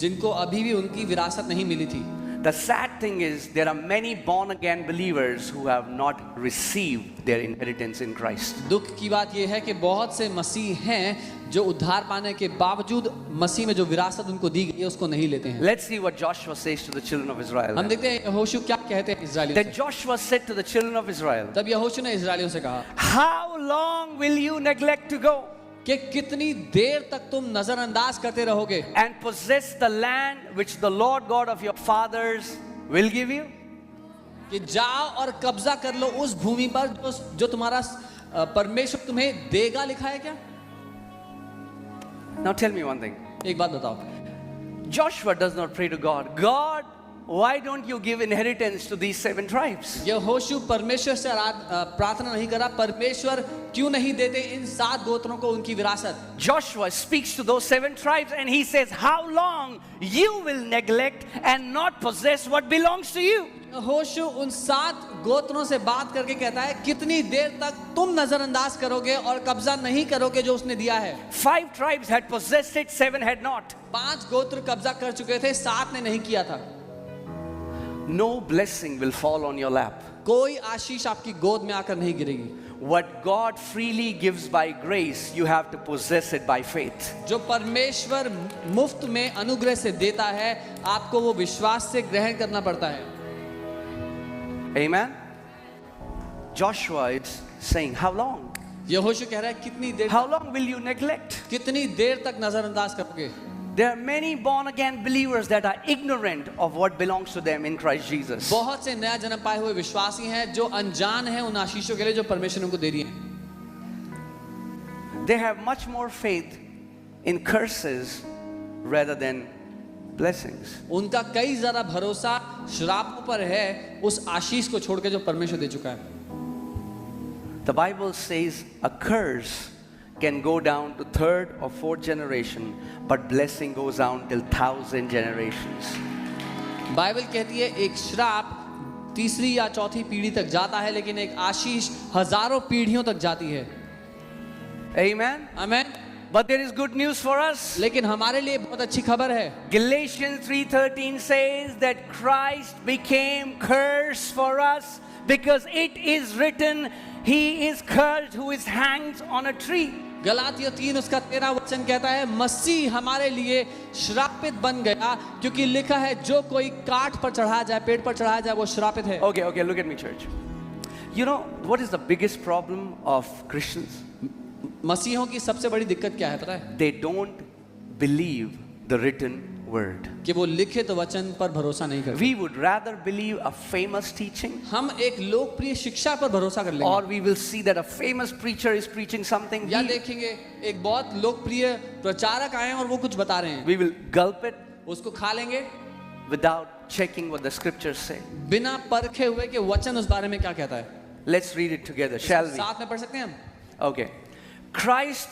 जिनको अभी भी उनकी विरासत नहीं मिली थी। The sad thing is there are many born again believers who have not received their inheritance in Christ. दुख की बात यह है कि बहुत से मसीह हैं जो उद्धार पाने के बावजूद मसीह में जो विरासत उनको दी गई है उसको नहीं लेते हैं। Let's see what Joshua says to the children of Israel. हम देखते हैं यहोशू क्या कहते हैं इस्राएलियों Then से। Joshua said to the children of Israel, तब यहोशू ने इस्राएलियों से कहा how long will you neglect to go कि कितनी देर तक तुम नजरअंदाज करते रहोगे and possess the land which the Lord God of your fathers will give you? कि जाओ और कब्जा कर लो उस भूमि पर जो तुम्हारा परमेश्वर तुम्हें देगा, लिखा है क्या? Now tell me one thing. एक बात बताओ, Joshua does not pray to God, God, why don't you give inheritance to these 7 tribes? यहोशू परमेश्वर से प्रार्थना नहीं करा, परमेश्वर क्यों नहीं देते इन 7 गोत्रों को उनकी विरासत? Joshua speaks to those 7 tribes and he says, how long you will neglect and not possess what belongs to you? यहोशू उन 7 गोत्रों से बात करके कहता है कितनी देर तक तुम नजरअंदाज करोगे और कब्जा नहीं करोगे जो उसने दिया है। 5 tribes had possessed it, 7 had not. 5 गोत्र कब्जा कर चुके थे, 7 ने नहीं किया था। No blessing will fall on your lap. कोई आशीष आपकी गोद में आकर नहीं गिरेगी। What God freely gives by grace, you have to possess it by faith. जो परमेश्वर मुफ्त में अनुग्रह से देता है, आपको वो विश्वास से ग्रहण करना पड़ता है। Amen. Joshua is saying, how long? यहोशू कह रहा है कितनी देर, How long will you neglect? कितनी देर तक नजरअंदाज करोगे? There are many born again believers that are ignorant of what belongs to them in Christ Jesus. बहुत से नया जन्म पाए हुए विश्वासी हैं जो अनजान हैं उन आशीषों के लिए जो परमेश्वर उनको दे रही है। They have much more faith in curses rather than blessings. उनका कई ज्यादा भरोसा श्रापों पर है उस आशीष को छोड़ के जो परमेश्वर दे चुका है। The Bible says a curse can go down to 3rd or 4th generation, but blessing goes down till 1,000 generations. Bible कहती है एक श्राप तीसरी या चौथी पीढ़ी तक जाता है, लेकिन एक आशीष हजारों पीढ़ियों तक जाती है। Amen. Amen. But there is good news for us. लेकिन हमारे लिए बहुत अच्छी खबर है। Galatians 3:13 says that Christ became curse for us because it is written, he is cursed who is hanged on a tree. गलातियों 3 उसका 13 वचन कहता है मसीह हमारे लिए श्रापित बन गया क्योंकि लिखा है जो कोई काठ पर चढ़ाया जाए, पेड़ पर चढ़ाया जाए वो श्रापित है। Okay, look at me, church. You know what is the biggest problem of Christians? मसीहों की सबसे बड़ी दिक्कत क्या है पता है? They don't believe the written word. कि वो लिखित वचन पर भरोसा नहीं करते। We would rather believe a famous teaching, हम एक लोकप्रिय शिक्षा पर भरोसा कर लेंगे, or we will see that a famous preacher is preaching something. या देखेंगे एक बहुत लोकप्रिय प्रचारक आए हैं और वो कुछ बता रहे हैं, We will gulp it उसको खा लेंगे without checking what the scriptures say. बिना परखे हुए कि वचन उस बारे में क्या कहता है। Let's read it together, shall we? साथ में पढ़ सकते हैं हम? Okay. Christ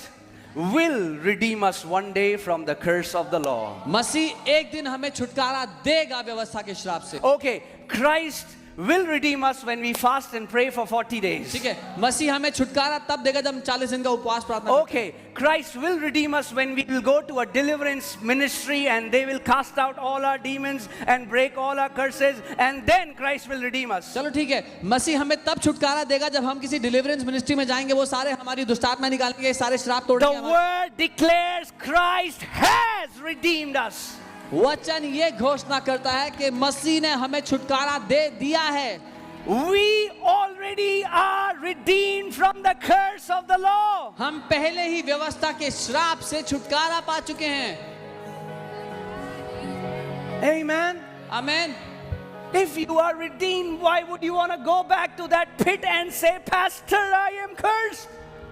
will redeem us one day from the curse of the law. मसीह एक दिन हमें छुटकारा देगा व्यवस्था के श्राप से। Okay, Christ will redeem us when we fast and pray for 40 days. ठीक है, मसीह हमें छुटकारा तब देगा जब हम 40 दिन का उपवास प्रार्थना करें। Okay, Christ will redeem us when we will go to a deliverance ministry and they will cast out all our demons and break all our curses, and then Christ will redeem us. चलो ठीक है, मसीह हमें तब छुटकारा देगा जब हम किसी डिलीवरेंस मिनिस्ट्री में जाएंगे, वो सारे हमारी दुष्टात्मा निकालेंगे, सारे श्राप तोड़ेंगे। The word declares Christ has redeemed us. वचन ये घोषणा करता है कि मसीह ने हमें छुटकारा दे दिया है। We already are redeemed from the curse of the law. हम पहले ही व्यवस्था के श्राप से छुटकारा पा चुके हैं। Amen. Amen. If you are redeemed, why would you want to go back to that pit and say, Pastor, I am cursed?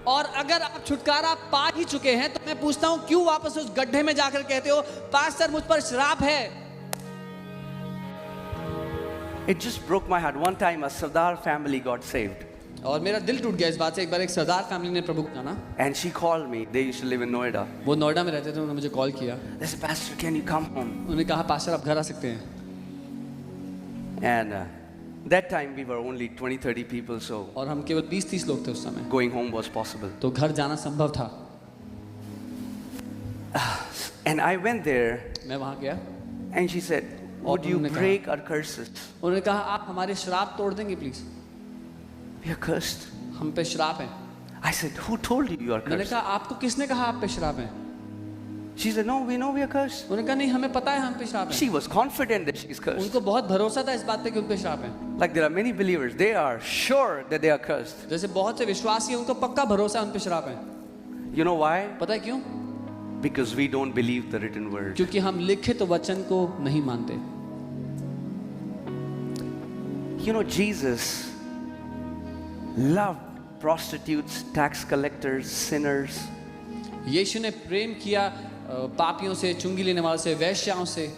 और अगर आप छुटकारा पा ही चुके हैं तो मैं पूछता हूं क्यों वापस उस गड्ढे में जाकर कहते हो पास्टर मुझ पर श्राप है। It just broke my heart. One time a Sardar family got saved. और मेरा दिल टूट गया इस बात से। एक बार एक सरदार फैमिली ने प्रभु को जाना, And she called me. They used to live in Noida. वो नोएडा में रहते थे, उन्होंने मुझे कॉल किया। They said, Pastor, can you come home? उन्होंने कहा पास्टर आप घर आ सकते हैं। And that time we were only 20-30 people, so और हम केवल 20-30 लोग थे उस समय, going home was possible. तो घर जाना संभव था। And I went there मैं वहां गया, and she said, would you उन्होंने कहा- break our curses? उन्होंने कहा आप हमारे श्राप तोड़ देंगे प्लीज, We are cursed. हम पे श्राप है। I said, who told you you are मैंने cursed? कहा आपको किसने कहा आप पे श्राप है? She said, no, we know we are cursed. उन्होंने कहा नहीं हमें पता है हम पे श्राप है। She was confident that she is cursed. उनको बहुत भरोसा था इस बात पे कि उन पे श्राप है। Like there are many believers, they are sure that they are cursed. जैसे बहुत से विश्वासी हैं उनको पक्का भरोसा है उन पे श्राप है। You know why? पता है क्यों? Because we don't believe the written word. क्योंकि हम लिखित वचन को नहीं मानते। You know, Jesus loved prostitutes, tax collectors, sinners. यीशु ने प्रेम किया पापियों से, चुंगी लेने वालों से, वैश्याओं से।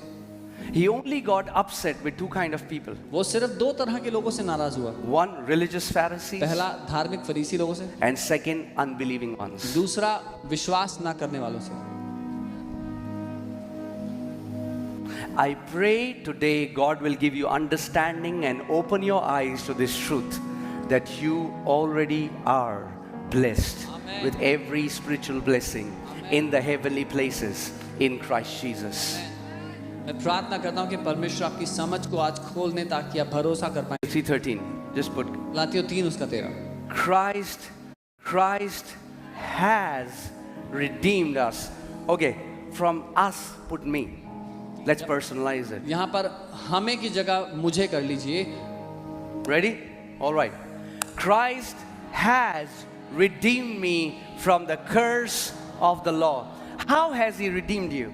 He only got upset with two kind of people. वो सिर्फ दो तरह के लोगों से नाराज हुआ। One, religious Pharisees, पहला धार्मिक फरीसी लोगों से, and second, unbelieving ones. दूसरा विश्वास ना करने वालों से। I pray today God will give you understanding and open your eyes to this truth that you already are blessed Amen. with every spiritual blessing in the heavenly places in Christ Jesus. मैं प्रार्थना करता हूँ कि परमेश्वर आपकी समझ को आज खोल दे ताकि आप भरोसा कर पाए। 3:13, just put गलातियों 3:13। Christ has redeemed us. Okay, from us put me. Let's personalize it. यहाँ पर हमें की जगह मुझे कर लीजिए। Ready? All right. Christ has redeemed me from the curse of the law. How has he redeemed you?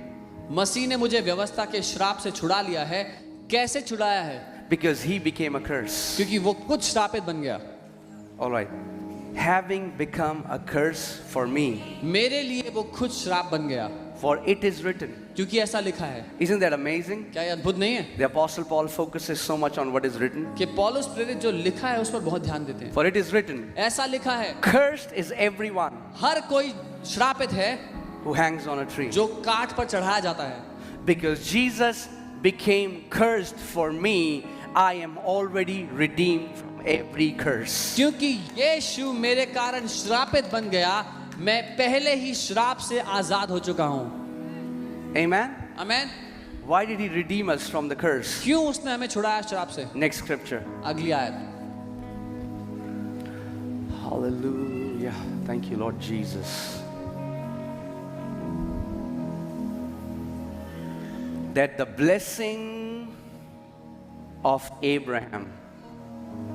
मसीह ने मुझे व्यवस्था के श्राप से छुड़ा लिया है। कैसे छुड़ाया है? Because he became a curse. क्योंकि वो खुद श्रापित बन गया। All right. Having become a curse for me, मेरे लिए वो खुद श्राप बन गया, for it is written. क्योंकि ऐसा लिखा है। Isn't that amazing? क्या ये अद्भुत नहीं है The Apostle Paul focuses so much on what is written. कि पौलुस प्रेरित जो लिखा है उस पर बहुत ध्यान देते हैं। For it is written, ऐसा लिखा है, cursed is everyone हर कोई श्रापित है who hangs on a tree. जो काठ पर चढ़ाया जाता है। Because Jesus became cursed for me, I am already redeemed from every curse. क्योंकि यीशु मेरे कारण श्रापित बन गया, मैं पहले ही श्राप से आजाद हो चुका हूँ। Amen? Amen. Why did he redeem us from the curse? क्यों उसने हमें छुड़ाया श्राप से? Next scripture. अगली आयत। Hallelujah. Thank you, Lord Jesus. That the blessing of Abraham,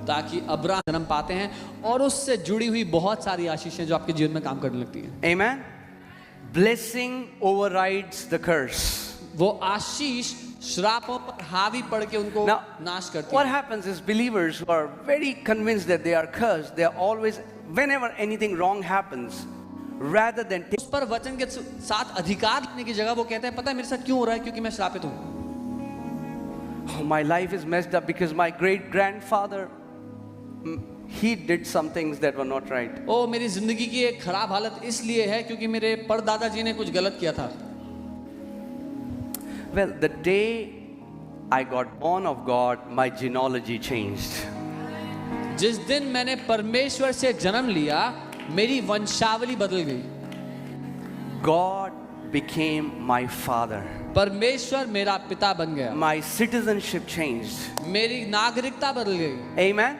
ताकि अब्राहम जन्म पाते हैं और उससे जुड़ी हुई बहुत सारी आशीषें जो आपके जीवन में काम करने लगती हैं। amen? Blessing overrides the curse. वो आशीष श्रापों पर हावी पड़ के उनको Now, नाश करती what है। happens is believers who are very convinced that they are cursed, they are always, whenever anything wrong happens, rather than उस पर वचन के साथ अधिकार लेने की जगह वो कहते हैं, पता है मेरे साथ क्यों हो रहा है? क्योंकि मैं श्रापित हूँ। oh, my life is messed up because my great grandfather, he did some things that were not right. ओ मेरी जिंदगी की एक खराब हालत इसलिए है क्योंकि मेरे परदादाजी ने कुछ गलत किया था। Well, the day I got born of God, my genealogy changed. जिस दिन मैंने परमेश्वर से जन्म लिया, मेरी वंशावली बदल गई। God became my father. परमेश्वर मेरा पिता बन गया। My citizenship changed. मेरी नागरिकता बदल गई। Amen?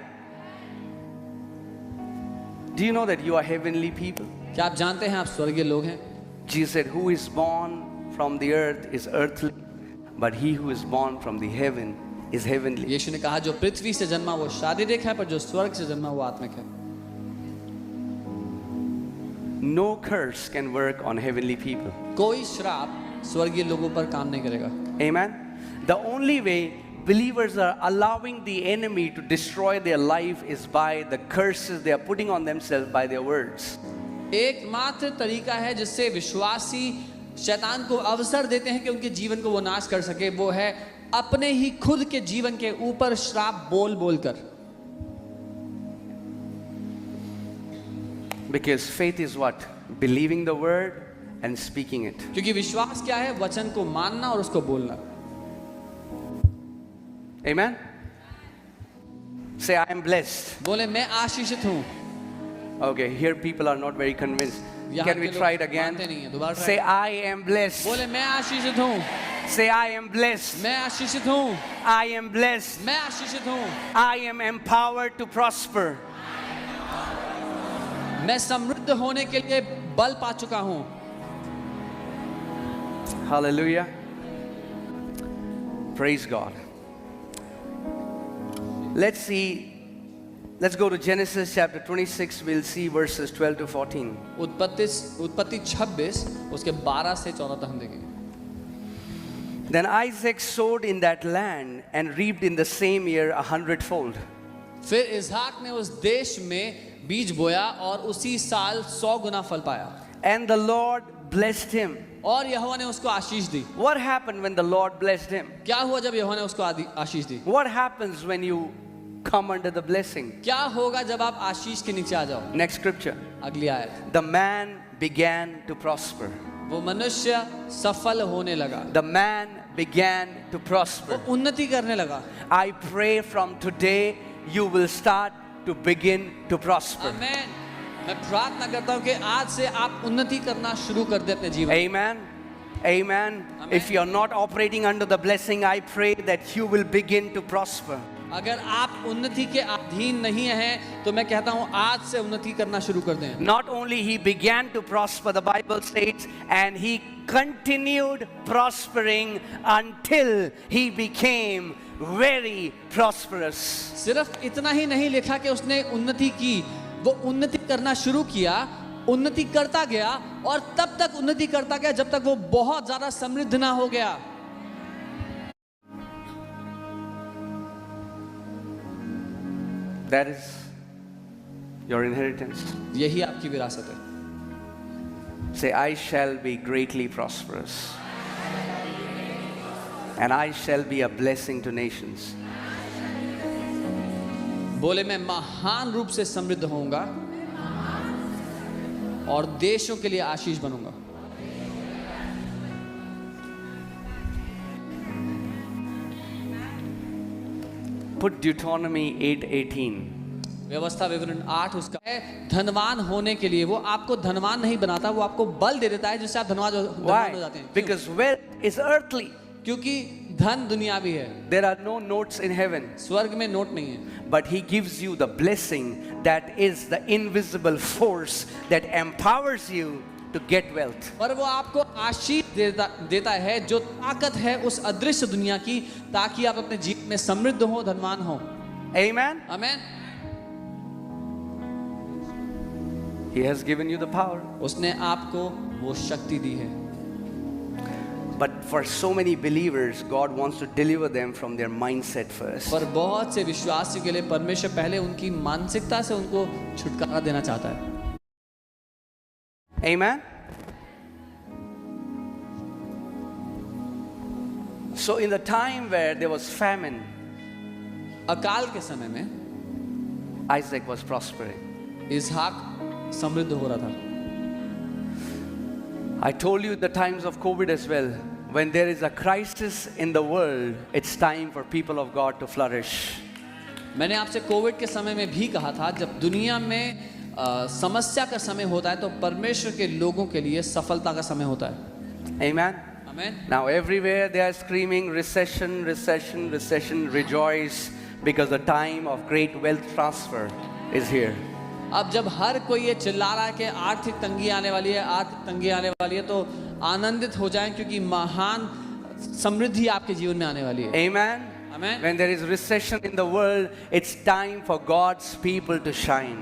Do you know that you are heavenly people? क्या आप जानते हैं आप स्वर्गीय लोग हैं? Jesus said, who is born from the earth is earthly, but he who is born from the heaven is heavenly. यीशु ने कहा जो पृथ्वी से जन्मा वो शारीरिक है, पर जो स्वर्ग से जन्मा वो आत्मिक है। No curse can work on heavenly people. कोई श्राप स्वर्गीय लोगों पर काम नहीं करेगा। Amen? The only way believers are allowing the enemy to destroy their life is by the curses they are putting on themselves by their words. एकमात्र तरीका है जिससे विश्वासी शैतान को अवसर देते हैं कि उनके जीवन को वो नाश कर सके, वो है अपने ही खुद के जीवन के ऊपर श्राप बोल बोल कर। Because faith is what? Believing the word and speaking it. क्योंकि विश्वास क्या है? वचन को मानना और उसको बोलना। Amen? Say, I am blessed. बोले मैं आशीषित हूँ। Okay, here people are not very convinced. यहाँ Can we के लोग try it again? मानते नहीं हैं, दोबारा try Say, I am blessed. बोले मैं आशीषित हूँ। Say, I am blessed. मैं आशीषित हूँ, I am blessed. मैं आशीषित हूँ, I am empowered to prosper. मैं समृद्ध होने के लिए बल पा चुका हूँ। Hallelujah. Praise God. Let's go to Genesis chapter 26. We'll see verses 12 to 14. उत्पत्ति 26 उसके 12 से 14 तक हम देखेंगे। Then Isaac sowed in that land and reaped in the same year 100-fold. फिर इसहाक ने उस देश में बीज बोया और उसी साल 100 गुना फल पाया। And the Lord blessed him. और यहोवा ने उसको आशीष दी। What happened when the Lord blessed him? क्या हुआ जब यहोवा ने उसको आशीष दी? What happens when you come under the blessing? क्या होगा जब आप आशीष के नीचे आ जाओ? Next scripture. अगली आयत। The man began to prosper. वो मनुष्य सफल होने लगा। The man began to वो prosper. उन्नति करने लगा। I pray from today you will start to begin to prosper. आमेन। मैं प्रार्थना करता हूँ कि आज से आप उन्नति करना शुरू कर दे अपने जीवन। Amen. Amen. If you are not operating under the blessing, I pray that you will begin to prosper. अगर आप उन्नति के अधीन नहीं हैं तो मैं कहता हूँ आज से उन्नति करना शुरू कर दें। Not only he began to prosper, the Bible says, and he continued prospering until he became very prosperous. सिर्फ इतना ही नहीं लिखा कि उसने उन्नति की, वो उन्नति करना शुरू किया, उन्नति करता गया और तब तक उन्नति करता गया जब तक वो बहुत ज्यादा समृद्ध ना हो गया। That is your inheritance. यही आपकी विरासत है। Say, I shall be greatly prosperous. And I shall be a blessing to nations. बोले मैं महान रूप से समृद्ध होऊंगा और देशों के लिए आशीष बनूंगा। Put Deuteronomy 8:18. व्यवस्था विवरण 8 उसका है। धनवान होने के लिए वो आपको धनवान नहीं बनाता, वो आपको बल दे देता है जिससे आप धनवान हो जाते हैं। Because wealth is earthly. क्योंकि धन दुनियावी है। There are no notes in heaven. स्वर्ग में नोट नहीं है। But he gives you the blessing that is the invisible force that empowers you to get wealth. और वो आपको आशीष देता है जो ताकत है उस अदृश्य दुनिया की, ताकि आप अपने जीवन में समृद्ध हो, धनवान हो। Amen. Amen. He has given you the power. उसने आपको वो शक्ति दी है। But for so many believers, God wants to deliver them from their mindset first. पर बहुत से विश्वासियों के लिए परमेश्वर पहले उनकी मानसिकता से उनको छुटकारा देना चाहता है। Amen. So in the time where there was famine, अकाल के समय में Isaac was prospering. इसहाक समृद्ध हो रहा था। I told you the times of COVID as well. When there is a crisis in the world, it's time for people of God to flourish. मैंने आपसे कोविड के समय में भी कहा था, जब दुनिया में समस्या का समय होता है तो परमेश्वर के लोगों के लिए सफलता का समय होता है। Amen. Amen. Now everywhere they are screaming recession, recession, recession. Rejoice because the time of great wealth transfer is here. अब जब हर कोई ये चिल्ला रहा है कि आर्थिक तंगी आने वाली है, आर्थिक तंगी आने वाली है, तो आनंदित हो जाएं क्योंकि महान समृद्धि आपके जीवन में आने वाली है। Amen. Amen. When there is recession in the world, it's time for God's people to shine.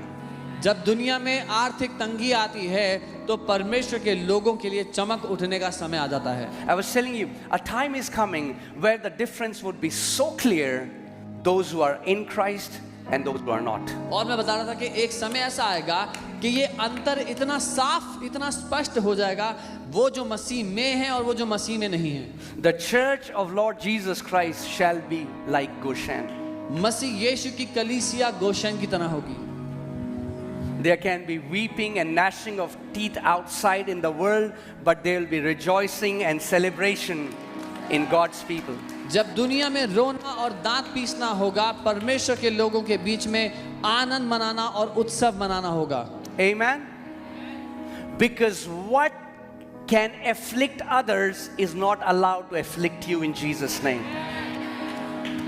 जब दुनिया में आर्थिक तंगी आती है तो परमेश्वर के लोगों के लिए चमक उठने का समय आ जाता है। I was telling you, a time is coming where the difference would be so clear, those who are in Christ and those who are not. और मैं बता रहा था कि एक समय ऐसा आएगा कि ये अंतर इतना साफ, इतना स्पष्ट हो जाएगा, वो जो मसीह में है और वो जो मसीह में नहीं है। The church of Lord Jesus Christ shall be like Goshen. मसीह यीशु की कलीसिया गोशेन की तरह होगी। There can be weeping and gnashing of teeth outside in the world, but there will be rejoicing and celebration in God's people. जब दुनिया में रोना और दांत पीसना होगा, परमेश्वर के लोगों के बीच में आनंद मनाना और उत्सव मनाना होगा। Amen. Because what can afflict others is not allowed to afflict you in Jesus' name.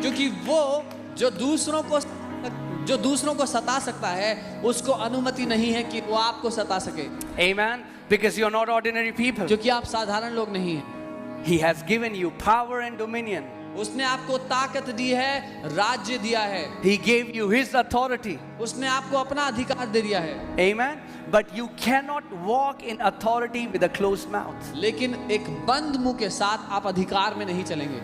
क्योंकि वो जो दूसरों को सता सकता है, उसको अनुमति नहीं है कि वो आपको सता सके। Amen. Because you're not ordinary people. क्योंकि आप साधारण लोग नहीं हैं। He has given you power and dominion. उसने आपको ताकत दी है, राज्य दिया है। He gave you His authority. उसने आपको अपना अधिकार दे दिया है। Amen. But you cannot walk in authority with a closed mouth. लेकिन एक बंद मुंह के साथ आप अधिकार में नहीं चलेंगे।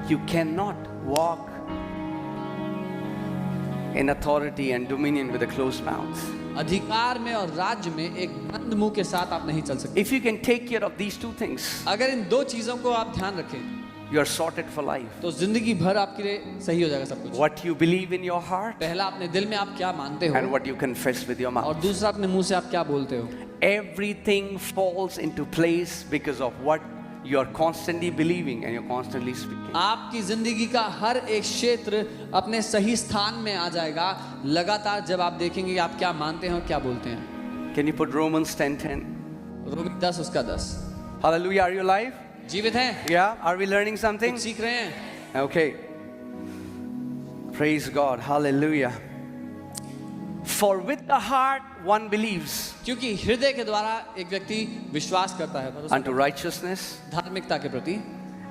You cannot walk in authority and dominion with a closed mouth. अधिकार में और राज्य में एक बंद मुंह के साथ आप नहीं चल सकते। If you can take care of these two things, अगर इन दो चीजों को आप ध्यान रखें, you are sorted for life. तो जिंदगी भर आपके लिए सही हो जाएगा सब कुछ। What you believe in your heart पहला अपने दिल में आप क्या मानते हो, and what you confess with your और mouth. दूसरा अपने मुंह से आप क्या बोलते हो। Everything falls into place because of what you are constantly believing and you're constantly speaking. आपकी जिंदगी का हर एक क्षेत्र अपने सही स्थान में आ जाएगा लगातार जब आप देखेंगे कि आप क्या मानते हैं और क्या बोलते हैं। Can you put Romans 10:10? रोमी 10 उसका 10। Hallelujah. Are you alive? जीवित हैं? Yeah. Are we learning something? कुछ सीख रहे हैं? Okay. Praise God. Hallelujah. For with the heart one believes क्योंकि हृदय के द्वारा एक व्यक्ति विश्वास करता है भरोसा unto righteousness, धार्मिकता के प्रति,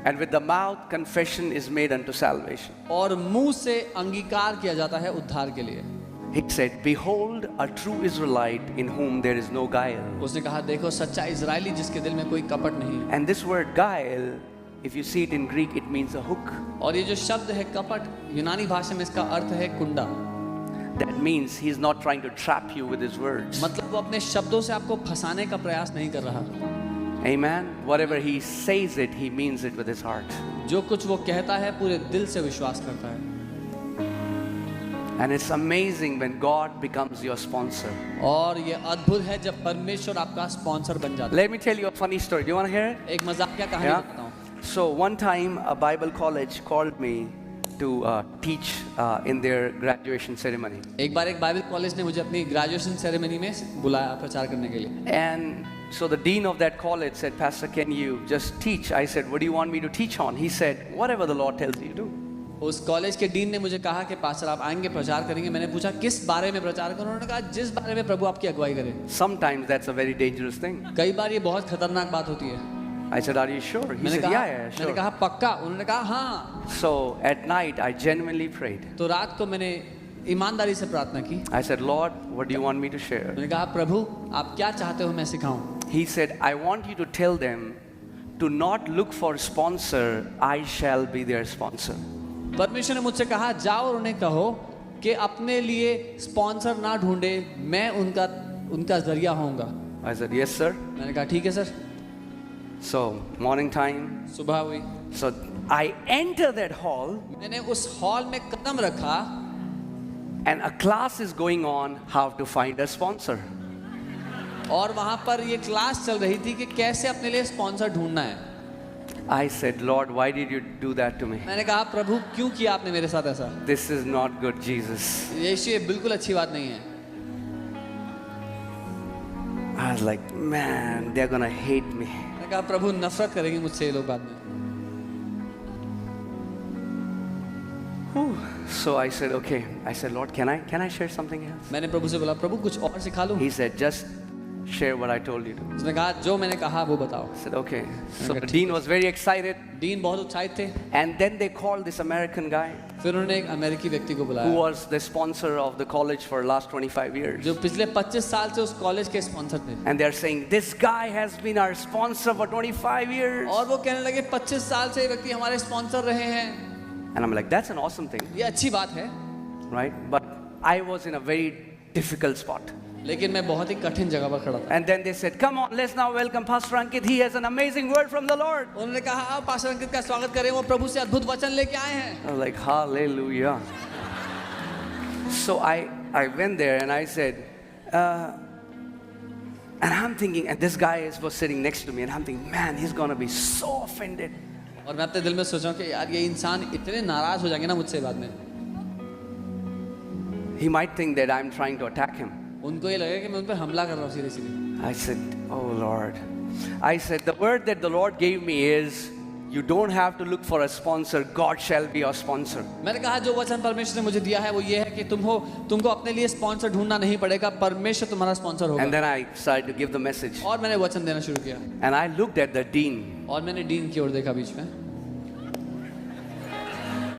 and with the mouth confession is made unto salvation. और मुंह से अंगीकार किया जाता है उद्धार के लिए। He said, behold a true Israelite in whom there is no guile. उसने कहा देखो सच्चा इजरायली जिसके दिल में कोई कपट नहीं है। And this word guile, if you see it in Greek, it means a hook. और ये जो शब्द है कपट, यूनानी भाषा में इसका अर्थ है कुंडा। That means he is not trying to trap you with his words. मतलब वो अपने शब्दों से आपको फंसाने का प्रयास नहीं कर रहा। Amen. Whatever he says it, he means it with his heart. जो कुछ वो कहता है पूरे दिल से विश्वास करता है। And it's amazing when God becomes your sponsor. और ये अद्भुत है जब परमेश्वर आपका स्पॉन्सर बन जाता है। Let me tell you a funny story. Do you want to hear it? एक मजाकिया कहानी Yeah. बताता हूँ। So one time a Bible college called me to teach in their graduation ceremony. एक बार एक बाइबल कॉलेज ने मुझे अपनी ग्रेजुएशन सेरेमनी में बुलाया प्रचार करने के लिए। And so the dean of that college said, Pastor, can you just teach? I said, what do you want me to teach on? He said, whatever the Lord tells you to do. उस college के dean ने मुझे कहा कि pastor आप आएंगे प्रचार करेंगे। मैंने पूछा किस बारे में प्रचार करूं? उन्होंने कहा जिस बारे में प्रभु आपकी अगुवाई करे। Sometimes that's a very dangerous thing. कई बार ये बहुत खतरनाक बात होती है। I said, are you sure? He मैंने said, कहा yeah, मैंने sure. कहा पक्का? उन्होंने कहा हाँ। So at night I genuinely prayed. तो रात को मैंने ईमानदारी से प्रार्थना की। I said, Lord, what do you want me to share? मैंने कहा प्रभु आप क्या चाहते हो मैं सिखाऊं? He said, I want you to tell them to not look for sponsor, I shall be their sponsor. परमेश्वर ने मुझसे कहा जाओ और उन्हें कहो कि अपने लिए स्पॉन्सर ना ढूंढे, मैं उनका जरिया होऊंगा। I said, yes, sir. मैंने कहा ठीक है सर। So morning time. सुबह हुई, So I enter that hall मैंने उस हॉल में कदम रखा and a class is going on how to find a sponsor. और वहां पर ये क्लास चल रही थी कि कैसे अपने लिए स्पॉन्सर ढूंढना है। I said, Lord, why did you do that to me? मैंने कहा प्रभु क्यों किया आपने मेरे साथ ऐसा? This is not good, Jesus. यीशु ये बिल्कुल अच्छी बात नहीं है। I was like, man, they're gonna hate me. मैंने कहा प्रभु नफरत करेंगे मुझसे ये लोग बाद में। Whew. So I said, okay. I said, Lord, can I share something else? मैंने प्रभु से बोला प्रभु कुछ और सिखा लूं? He said, just share what I told you to. उसने कहा जो मैंने कहा वो बताओ। I said, okay. So the dean was very excited. Dean बहुत उत्साहित थे। And then they called this American guy फिर उन्होंने एक अमेरिकी व्यक्ति को who बुलाया was the sponsor of the college for last 25 years. जो पिछले 25 साल से उस कॉलेज के स्पॉन्सर थे। And they're saying, this guy has been our sponsor for 25 years. और वो कहने लगे 25 साल से ये व्यक्ति हमारे स्पॉन्सर रहे हैं। And I'm like, that's an awesome thing, ये अच्छी बात है, right? But I was in a very difficult spot. लेकिन मैं बहुत ही कठिन जगह पर खड़ा था। And then they said, come on, let's now welcome Pastor Ankit. He has an amazing word from the Lord. उन्होंने कहा आप पास्टर अंकित का स्वागत करें, वो प्रभु से अद्भुत वचन लेके आए हैं। I was like, hallelujah. So I went there and I said, and I'm thinking, and this guy was sitting next to me, and I'm thinking, man, he's gonna be so offended. और मैं अपने दिल में सोचा कि यार ये इंसान इतने नाराज हो जाएंगे ना मुझसे बाद में। He might think that I'm trying to attack him. उनको ये लगेगा कि मैं उन पर हमला कर रहा हूँ सीधे सीधे। I said, oh Lord, I said, the word that the Lord gave me is, you don't have to look for a sponsor, God shall be your sponsor. मैंने कहा जो वचन परमेश्वर ने मुझे दिया है वो ये है कि तुमको अपने लिए स्पॉन्सर ढूंढना नहीं पड़ेगा, परमेश्वर तुम्हारा स्पॉन्सर होगा। And then I started to give the message. और मैंने वचन देना शुरू किया And I looked at the dean. और मैंने डीन की ओर देखा बीच में।